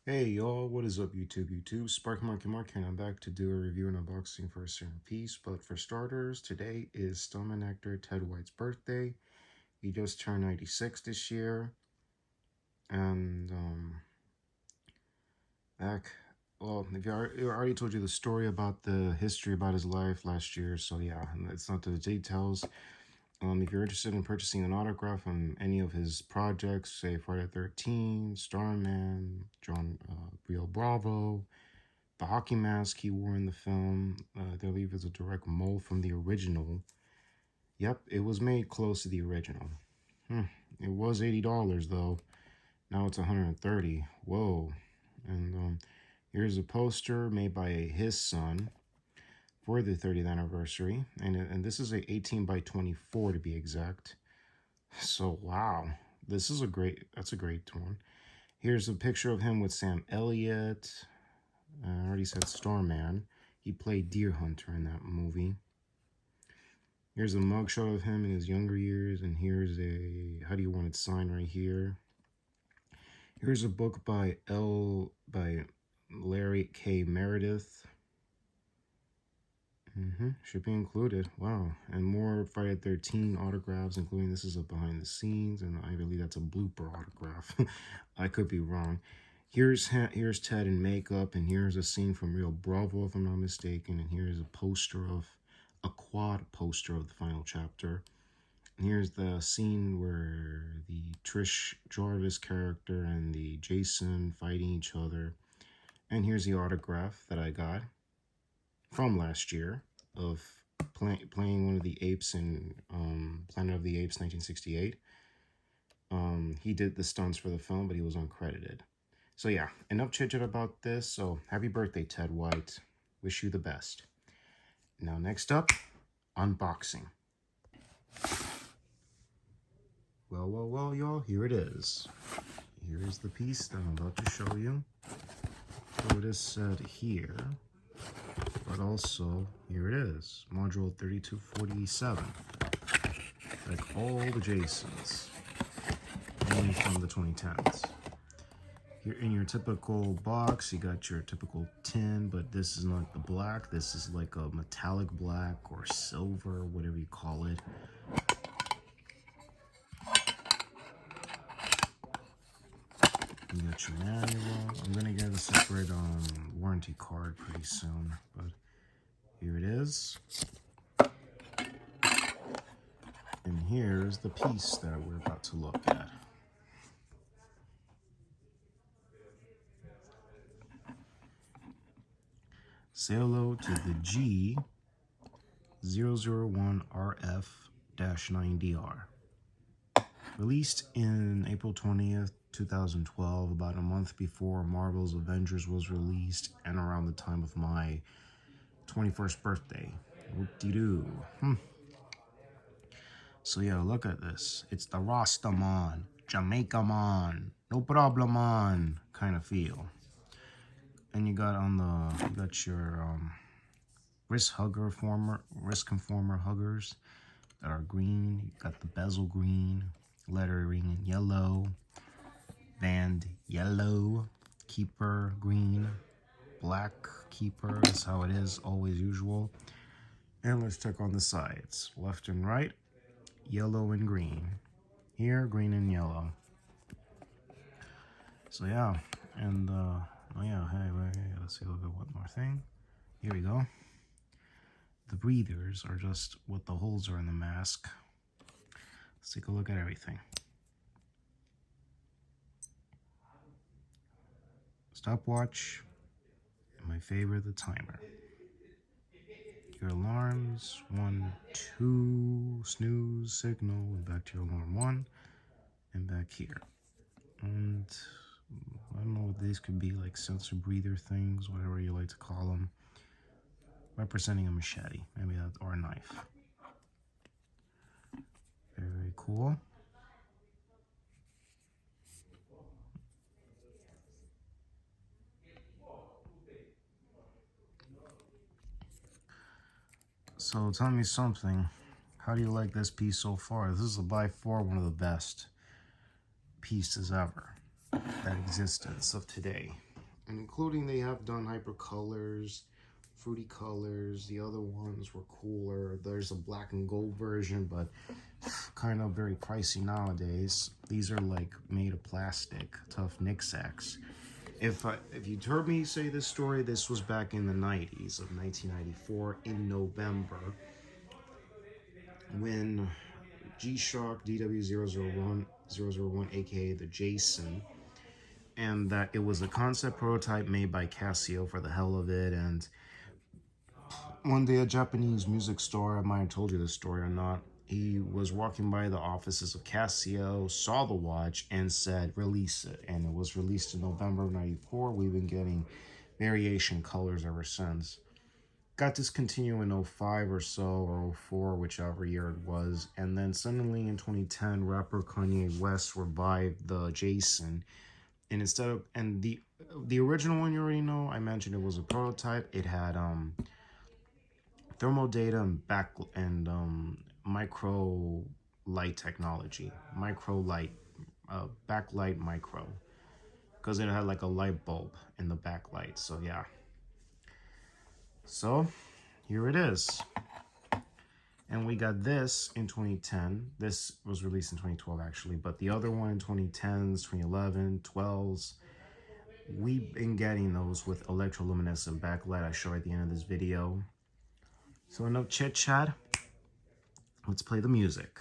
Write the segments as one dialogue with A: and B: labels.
A: Hey y'all, what is up YouTube? Spark Mark here, and I'm back to do a review and unboxing for a certain piece. But for starters, today is StuntMan actor Ted White's birthday. He just turned 96 this year. And if I already told you the story about the history about his life last year, so yeah, it's not the details. If you're interested in purchasing an autograph on any of his projects, say Friday the 13th, StuntMan, John Rio Bravo, the hockey mask he wore in the film, I believe is a direct mold from the original. Yep, it was made close to the original. It was $80 though. Now it's $130. Whoa. And here's a poster made by his son for the 30th anniversary. And this is a 18 by 24 to be exact. So wow. That's a great one. Here's a picture of him with Sam Elliott. I already said StuntMan. He played Deer Hunter in that movie. Here's a mugshot of him in his younger years, and here's a how do you want it signed right here. Here's a book by Larry K. Meredith. Should be included. Wow. And more Friday the 13 autographs, including this is a behind the scenes, and I believe that's a blooper autograph. I could be wrong. Here's Ted in makeup, and here's a scene from Rio Bravo, if I'm not mistaken, and here's a quad poster of the final chapter. And here's the scene where the Trish Jarvis character and the Jason fighting each other. And here's the autograph that I got from last year of playing one of the apes in Planet of the Apes 1968. He did the stunts for the film, but he was uncredited. So yeah, enough chit-chat about this. So happy birthday, Ted White. Wish you the best. Now next up, unboxing. Well, y'all, here it is. Here is the piece that I'm about to show you. So it is said here, but also here it is, module 3247. Like all the Jasons, only from the 2010s. Here in your typical box, you got your typical tin, but this is not the black. This is like a metallic black or silver, whatever you call it. You got your manual. I'm gonna get a separate warranty card pretty soon, but here it is. And here's the piece that we're about to look at. Say hello to the G-001RF-9DR. Released in April 20th, 2012, about a month before Marvel's Avengers was released and around the time of my 21st birthday. Whoop-de-doo. So yeah, look at this. It's the Rastaman, Jamaica man, no problem man kind of feel. And you got your wrist conformer huggers that are green. You got the bezel green, lettering in yellow, band yellow, keeper green, black keeper. That's how it is, always usual. And let's check on the sides, left and right, yellow and green. Here, green and yellow. So yeah, and oh yeah, hey, let's see, look at one more thing. Here we go. The breathers are just what the holes are in the mask. Let's take a look at everything. Stopwatch, and my favorite, the timer. Your alarms, 1, 2, snooze, signal, and back to your alarm 1, and back here. And I don't know what these could be, like sensor breather things, whatever you like to call them. Representing a machete, maybe that, or a knife. Very, very cool. So tell me something. How do you like this piece so far? This is by far one of the best pieces ever that existence of today. And including they have done hypercolors, fruity colors. The other ones were cooler. There's a black and gold version, but kind of very pricey nowadays. These are like made of plastic, tough knicksacks. If you heard me say this story, this was back in the 90s of 1994 in November when G-Shock DW001 aka the Jason, and that it was a concept prototype made by Casio for the hell of it. And one day a Japanese music store, I might have told you this story or not, he was walking by the offices of Casio, saw the watch, and said, release it. And it was released in November of 94. We've been getting variation colors ever since. Got discontinued in 05 or so, or 04, whichever year it was. And then suddenly in 2010, rapper Kanye West revived the Jason. And instead of, and the original one you already know, I mentioned it was a prototype. It had thermal data and micro light technology, micro light, backlight micro, because it had like a light bulb in the backlight. So yeah, so here it is. And we got this in 2010. This was released in 2012 actually, but the other one in 2010s, 2011, 12s. We've been getting those with electroluminescent backlight I show at the end of this video. So enough chit chat. Let's play the music.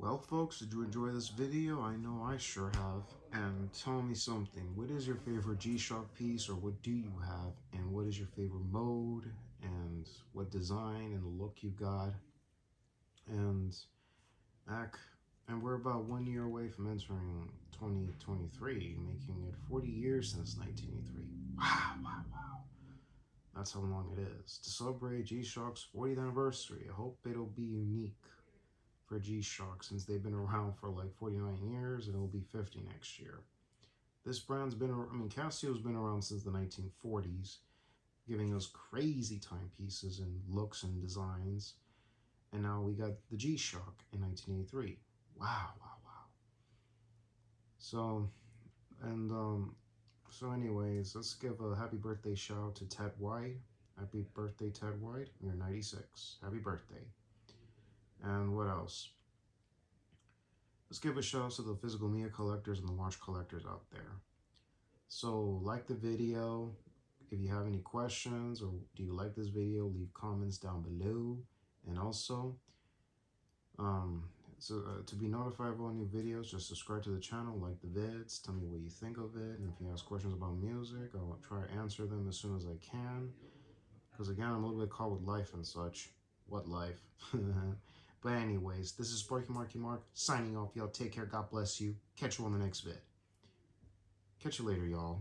A: Well, folks, did you enjoy this video? I know I sure have. And tell me something. What is your favorite G-Shock piece, or what do you have? And what is your favorite mode? And what design and the look you got? And back, and we're about 1 year away from entering 2023, making it 40 years since 1983. Wow, wow, wow. That's how long it is. To celebrate G-Shock's 40th anniversary, I hope it'll be unique for G-Shock, since they've been around for like 49 years and it'll be 50 next year. This brand's been, Casio's been around since the 1940s, giving us crazy timepieces and looks and designs. And now we got the G-Shock in 1983. Wow, wow, wow. So, and, so anyways, let's give a happy birthday shout out to Ted White. Happy birthday, Ted White. You're 96. Happy birthday. And what else? Let's give a shout out to the physical media collectors and the watch collectors out there. So like the video. If you have any questions or do you like this video, leave comments down below. And also, to be notified of all new videos, just subscribe to the channel, like the vids, tell me what you think of it. And if you ask questions about music, I'll try to answer them as soon as I can. Because again, I'm a little bit caught with life and such. What life? But anyways, this is Sparky Marky Mark signing off. Y'all take care. God bless you. Catch you on the next vid. Catch you later, y'all.